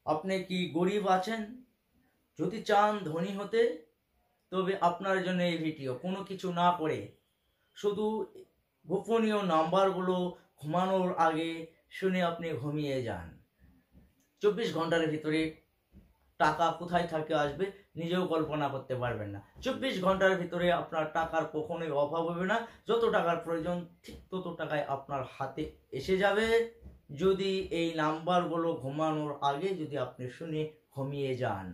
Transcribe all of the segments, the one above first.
আপনি কি গরিব আছেন? যদি চান ধনী হতে, তবে আপনার জন্য এই ভিডিও। কোনো কিছু না করে শুধু গোপনীয় নাম্বারগুলো ঘুমানোর আগে শুনে আপনি ঘুমিয়ে যান। 24 ঘন্টার ভিতরে টাকা কোথায় থেকে আসবে নিজেও কল্পনা করতে পারবেন না। 24 ঘন্টার ভিতরে আপনার টাকার কখনোই অভাব হবে না। যত টাকার প্রয়োজন ঠিক তত টাকায় আপনার হাতে এসে যাবে, যদি এই নাম্বারগুলো ঘুমানোর আগে যদি আপনি শুনে ঘুমিয়ে যান।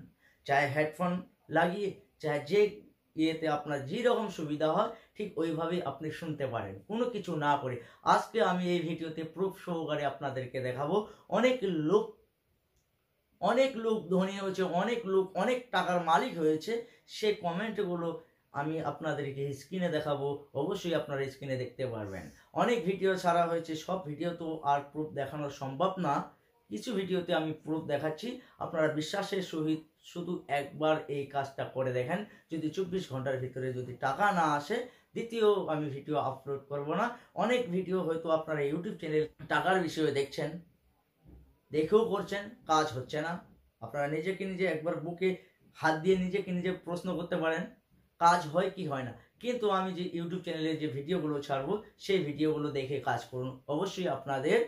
চাहे হেডফোন লাগিয়ে, চাहे যে ইয়েতে আপনার যেরকম সুবিধা হয় ঠিক ওইভাবেই আপনি শুনতে পারেন, কোনো কিছু না করে। আজকে আমি এই ভিডিওতে প্রুফ সহকারে আপনাদেরকে দেখাবো। অনেক লোক ধনী হয়েছে, অনেক লোক অনেক টাকার মালিক হয়েছে। সে কমেন্টগুলো আমি আপনাদেরকে স্ক্রিনে দেখাবো, অবশ্যই আপনারা স্ক্রিনে দেখতে পারবেন। অনেক ভিডিও ছাড়া হয়েছে, সব ভিডিও তো আর প্রুফ দেখানো সম্ভব না। কিছু ভিডিওতে আমি প্রুফ দেখাচ্ছি, আপনারা বিশ্বাসের সহিত শুধু একবার এই কাজটা করে দেখেন। যদি 24 ঘন্টার ভিতরে যদি টাকা না আসে, দ্বিতীয় আমি ভিডিও আপলোড করব না। অনেক ভিডিও হয়তো আপনারা ইউটিউব চ্যানেল টাকার বিষয়ে দেখছেন, দেখেও করছেন, কাজ হচ্ছে না। আপনারা নিজেকে নিজে একবার বুকে হাত দিয়ে নিজেকে নিজে প্রশ্ন করতে পারেন, কাজ হয় কি হয় না। কিন্তু আমি যে ইউটিউব চ্যানেলে যে ভিডিওগুলো ছাড়বো সেই ভিডিওগুলো দেখে কাজ করুন, অবশ্যই আপনাদের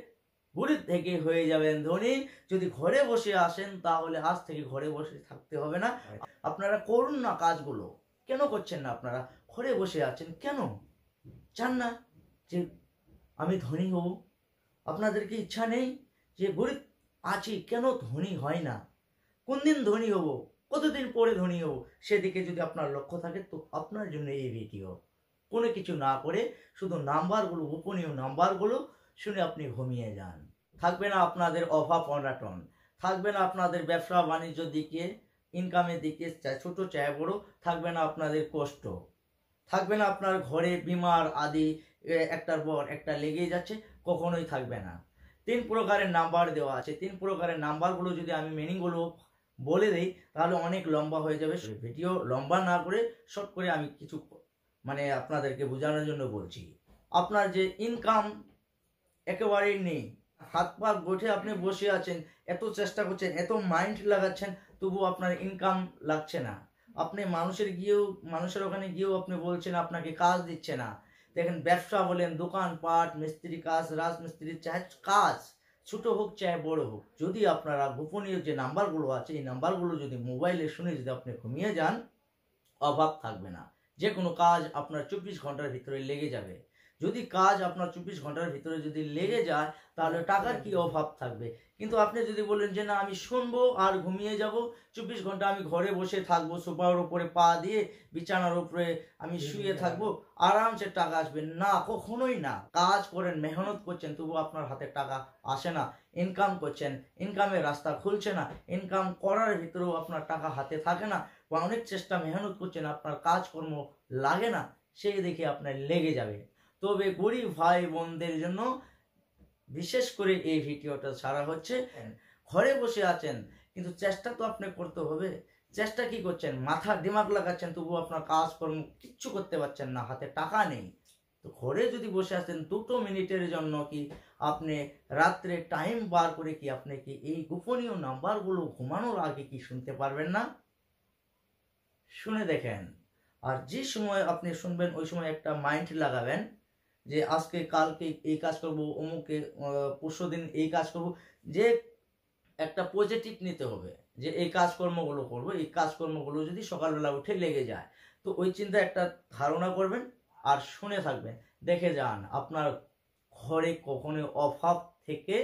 গরিব থেকে হয়ে যাবেন ধনী। যদি ঘরে বসে আসেন তাহলে আজ থেকে ঘরে বসে থাকতে হবে না। আপনারা করুন না কাজগুলো। কেন করছেন না? আপনারা ঘরে বসে আছেন কেন? চান না যে আমি ধনী হব? আপনাদেরকে ইচ্ছা নেই যে গরিব আছি কেন ধনী হয় না? কোন দিন ধনী হব, কতদিন পরে ধনী হব, সেদিকে যদি আপনার লক্ষ্য থাকে তো আপনার জন্য এই ভিডিও। কোনো কিছু না করে শুধু নাম্বারগুলো, গোপনীয় নাম্বারগুলো শুনে আপনি ঘুমিয়ে যান। থাকবে না আপনাদের অভাব অনাটন, থাকবে না আপনাদের ব্যবসা বাণিজ্যের দিকে, ইনকামের দিকে, চাই ছোট চাই বড়, থাকবে না আপনাদের কষ্ট, থাকবে না আপনার ঘরে বিমার আদি একটার পর একটা লেগেই যাচ্ছে, কখনোই থাকবে না। 3 প্রকারের নাম্বার দেওয়া আছে। 3 প্রকারের নাম্বারগুলো যদি আমি মিনিংগুলো বলে দিই তাহলে অনেক লম্বা হয়ে যাবে। ভিডিও লম্বা না করে শর্ট করে আমি কিছু আপনাদেরকে বোঝানোর জন্য বলছি। আপনার যে ইনকাম একেবারেই নেই, হাত পা গোঠে আপনি বসে আছেন, এত চেষ্টা করছেন, এত মাইন্ড লাগাচ্ছেন, তবু আপনার ইনকাম লাগছে না। আপনি মানুষের ওখানে গিয়েও আপনি বলছেন আপনাকে কাজ দিচ্ছে না। দেখেন, ব্যবসা বলেন, দোকানপাট, মিস্ত্রি কাজ, রাজমিস্ত্রির চাহে কাজ, ছোট হোক চাहे বড় হোক, যদি আপনারা গোপনীয় যে নাম্বারগুলো আছে এই নাম্বারগুলো যদি মোবাইলে শুনে যদি আপনি ঘুমিয়ে যান, অভাব থাকবে না। যে কোনো কাজ আপনার 24 ঘন্টার ভিতরে লেগে যাবে। যদি কাজ আপনার 24 ঘন্টার ভিতরে যদি লেগে যায় তাহলে টাকার কি অভাব থাকবে? কিন্তু আপনি যদি বলেন যে না আমি শুনবো আর ঘুমিয়ে যাব, 24 ঘন্টা আমি ঘরে বসে থাকবো, সোফার উপরে পা দিয়ে বিছানার উপরে আমি শুয়ে থাকবো, আরামসে টাকা আসবে, না, কখনোই না। কাজ করেন, মেহনত করছেন, তবু আপনার হাতে টাকা আসে না। ইনকাম করছেন, ইনকামের রাস্তা খুলছে না, ইনকাম করার ভিতরেও আপনার টাকা হাতে থাকে না, বা অনেক চেষ্টা মেহনত করছেন, আপনার কাজকর্ম লাগে না, সেই দেখে আপনার লেগে যাবে। তবে গরিব ভাই বোনদের জন্য বিশেষ করে এই ভিডিওটা ছাড়া হচ্ছে। ঘরে বসে আছেন কিন্তু চেষ্টা তো আপনি করতে হবে। চেষ্টা কি করছেন? মাথা দিমাগ লাগাচ্ছেন, তবু আপনার কাজকর্ম কিচ্ছু করতে পারছেন না, হাতে টাকা নেই। তো ঘরে যদি বসে আছেন 2 মিনিটের জন্য কি আপনি রাত্রে টাইম বার করে কি আপনি কি এই গোপনীয় নাম্বারগুলো ঘুমানোর আগে কি শুনতে পারবেন না? শুনে দেখেন। আর যে সময় আপনি শুনবেন ওই সময় একটা মাইন্ড লাগাবেন যে আজকে কালকে এই কাজ করব, অমুকে পরশুদিন এই কাজ করব, যে একটা পজিটিভ নিতে হবে যে এই কাজকর্মগুলো করব, এই কাজকর্মগুলো যদি সকালবেলা উঠে লেগে যায়, তো ওই চিন্তা একটা ধারণা করবেন আর শুনে থাকবেন। দেখে যান আপনার ঘরে কখনো অভাব থেকে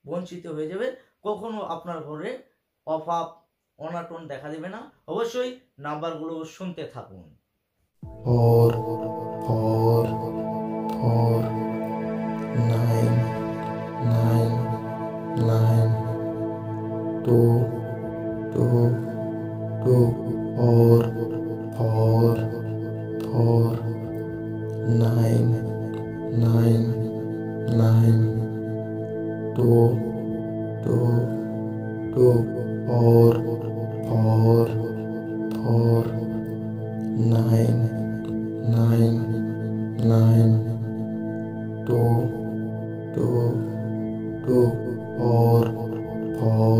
বঞ্চিত হয়ে যাবে, কখনো আপনার ঘরে অভাব অনাটন দেখা দেবে না। অবশ্যই নাম্বারগুলো শুনতে থাকুন। 4 4 4 9 9 9 2 2 2 4 4 4 9 9 9 2 2 2 4 4 4 9 9 9 2 2 2 4 4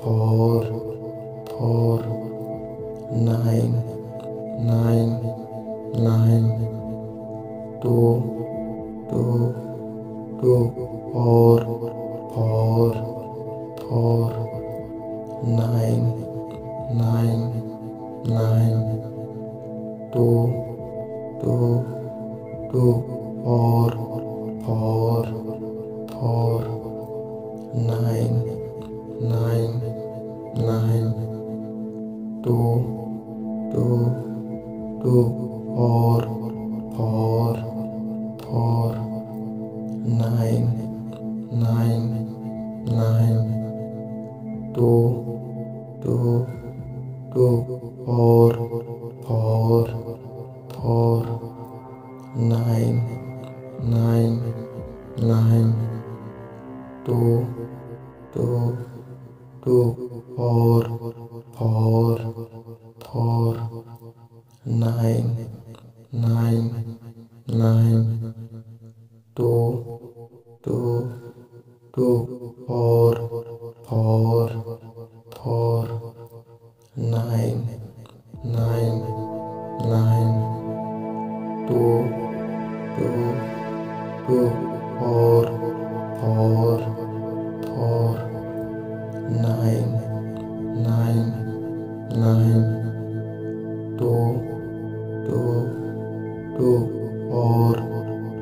four, four, nine, nine, nine, two, two, two, four, four, four, nine, nine, nine, two, two, two, four, four, four, nine, nine, nine, two, two, two, four, four, four, nine, nine, nine, two, two, two, four, four, four, nine, nine, nine, two, two, two, four, four, four, nine, nine, nine, two, two, two, four, four, four, nine, nine, nine, two, two, two, four, four, four, nine, nine, nine, two, two, two, four,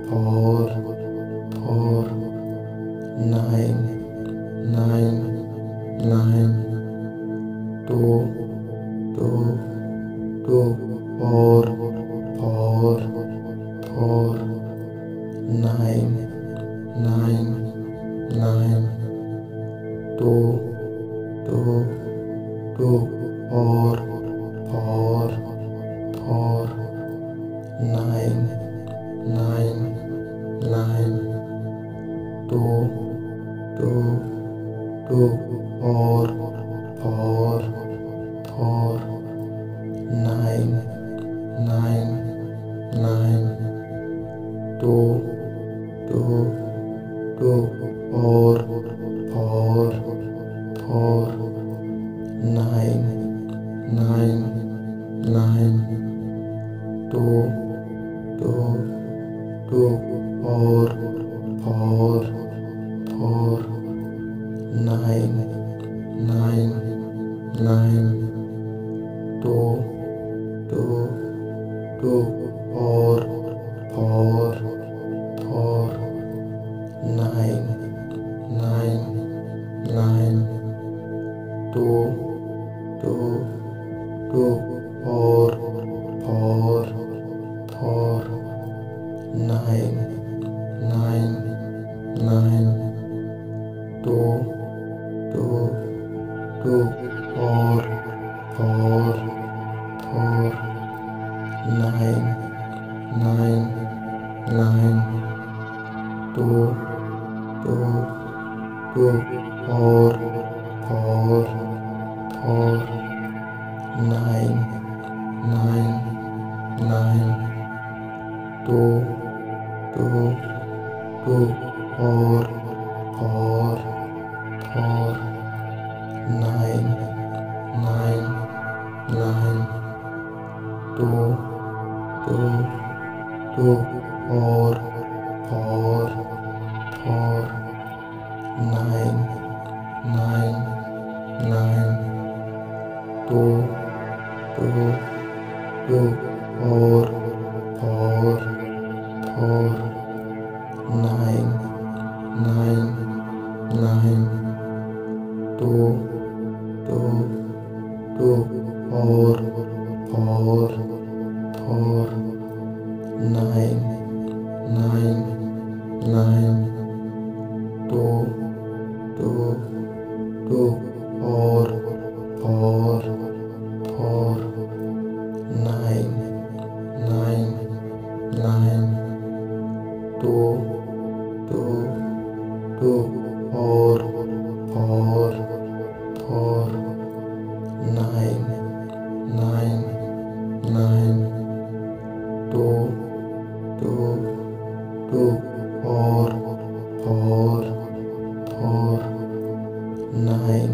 four, four, nine, nine, nine, two, two, two, four, four, four, nine, nine, nine, two, two, two, four, four, four, nine, nine, nine, two, two, two, four, four, four, nine, nine, nine, two, two, two, four, four, four, nine, nine, nine, two, two, two, four, four, four, nine, nine, nine, two, two, two, four, four, four, nine, nine, nine, two, two, two, four, four, four, nine, nine, nine, two, two, two, four, four, four, nine, nine, nine, two, two, two, four, four, four, nine, nine, nine, two, two, two, four, four, four, nine, nine, nine, two, two, two, four, four, four, nine, nine, nine, two, two, two, four, four, four, nine, nine, nine, two, two, two, four, four, four, nine, nine, nine, two, two, two, four, four, four, nine, nine, nine, two, two, two, four, four, four, nine, nine, nine, two, two, two, four, four, four, nine,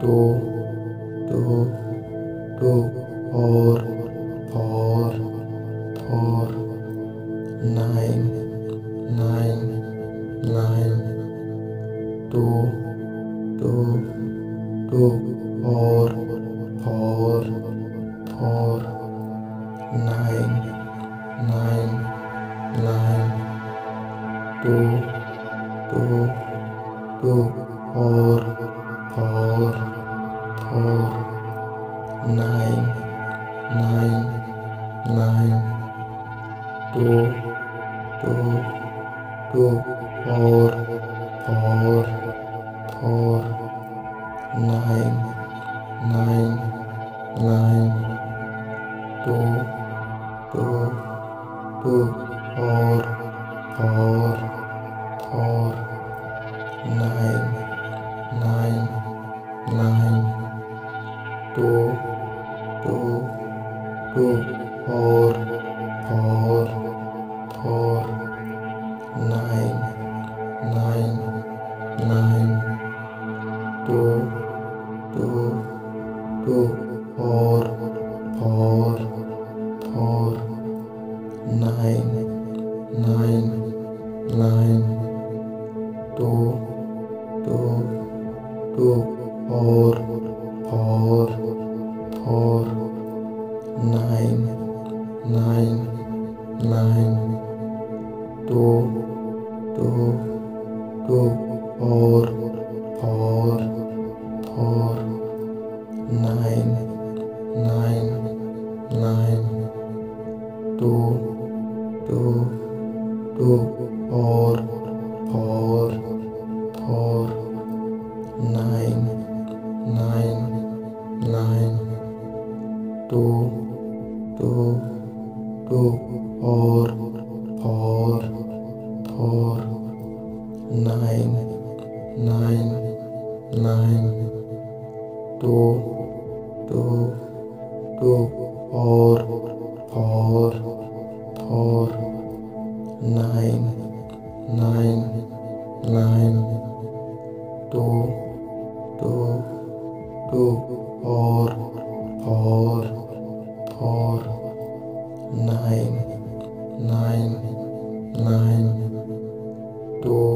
two, two, two, four, four, four, nine, nine, nine, two, two, two, four, four, four, nine, nine, nine, two, two, two, four, four, four, nine, nine, nine, two, two, two, four, four, four, nine, nine, nine, two, two, two, four, four, four, nine, nine, nine, two, two, two, four, four, four, nine, nine, nine, two, two, two, four, four, four, nine, nine, nine, two, two, two, four, four, four, nine, nine, nine, two, two, two, four, four, four, nine, nine, nine, two, two, two, four, four, four, nine, nine, nine, two, two, two, four, four, four, nine, nine, nine, two, two, two, four, four, four, nine, nine, nine, two, two, two, four, four, four, nine, nine, nine, two,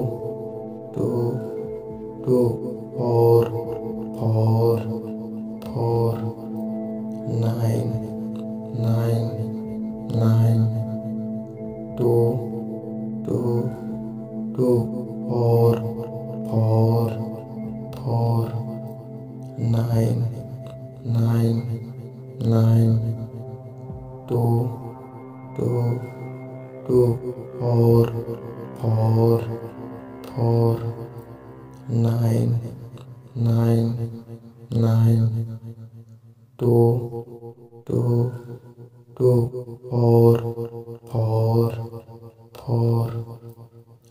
two, two, four, four, four, nine, nine, nine, two, two, two, four, four, four, nine, nine, nine, two, two, two, four, four, four, nine, nine, nine, two, two, two, four, four, four,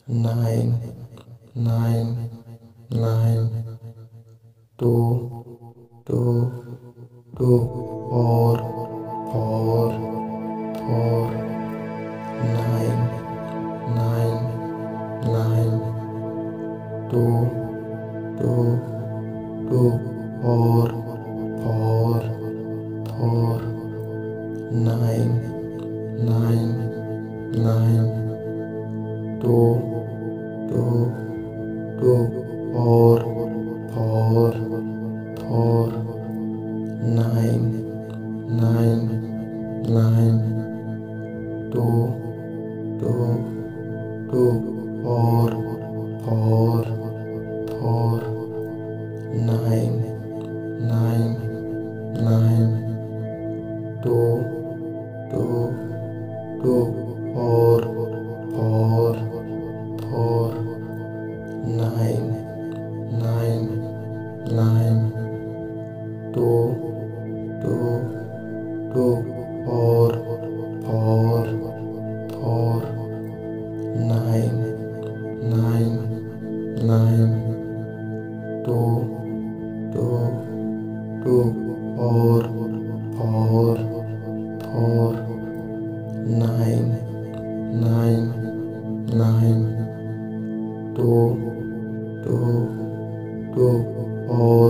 nine, nine, nine, two, two, two, four, four, four, nine, nine, nine, two, two, two, four, four, four, nine, nine, nine, two, two, two, four, four, four, nine, nine, nine, two, two, two, four, four, four, nine, nine, nine, two, two, two, four, four, four, nine, nine, nine, two, two, two, four, four, four, nine, nine, nine, two, two, two, four, four, four, nine, nine, nine, two, two, two, four,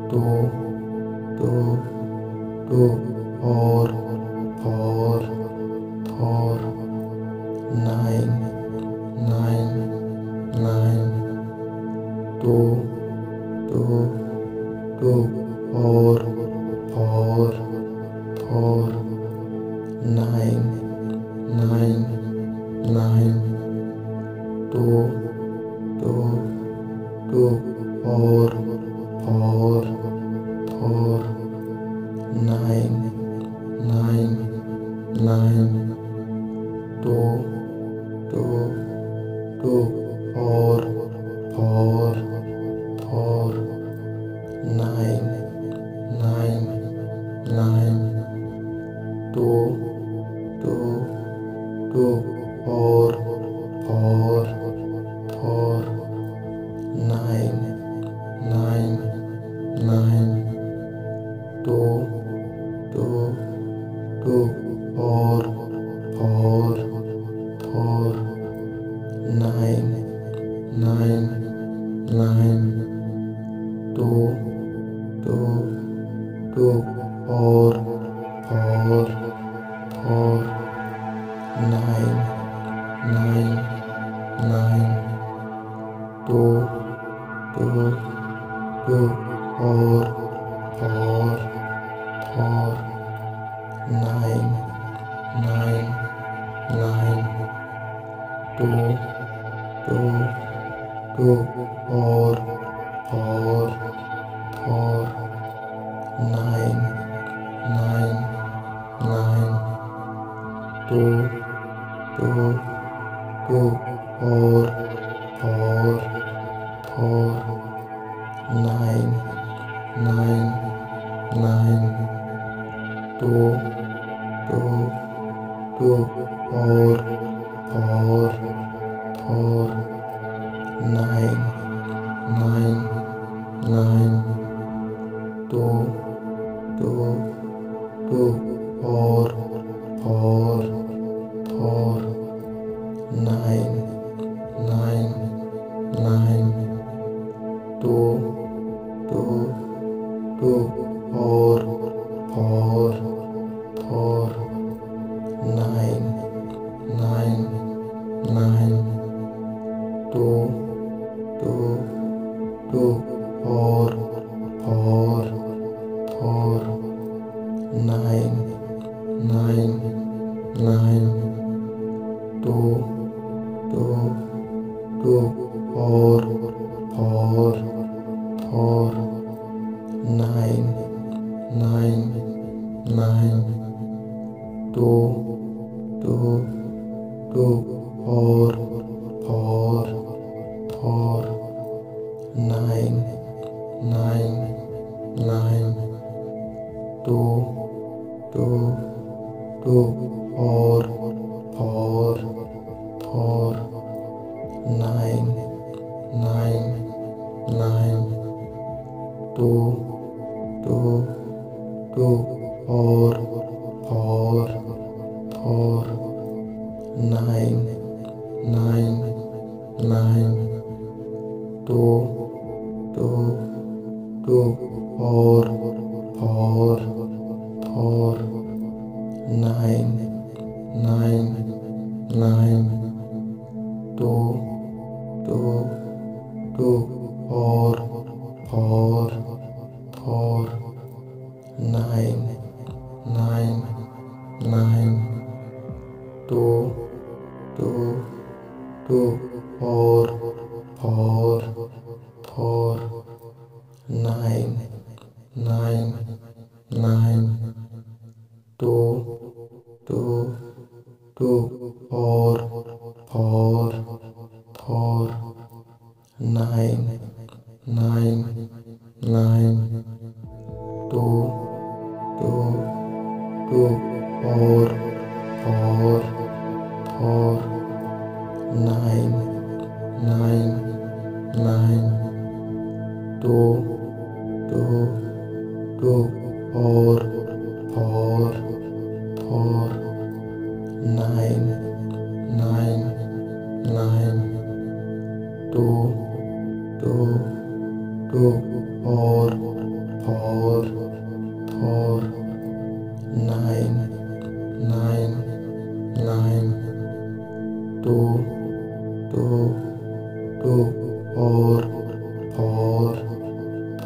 two four four four nine nine nine two two two four four four nine nine nine two two two four four four nine nine nine two two two four four four nine nine nine two two two four four four nine nine nine two two two four four four nine nine nine two two two four four four nine nine nine two two two four four four nine nine nine two two two four four four nine nine nine two two two four four four nine nine nine two two two four four four nine nine nine two two two four four four nine nine nine two two two four four four nine nine nine two two two four four four nine nine nine two two two four four four nine nine nine two two two four four four nine nine nine two two two four four four nine nine nine two two two four four four nine nine nine two two two four four four nine nine nine two two two four four four nine nine nine two two two four four four nine nine nine two two two four four four nine nine nine two two two four four four nine nine nine two two two four four four nine nine nine two two two four four four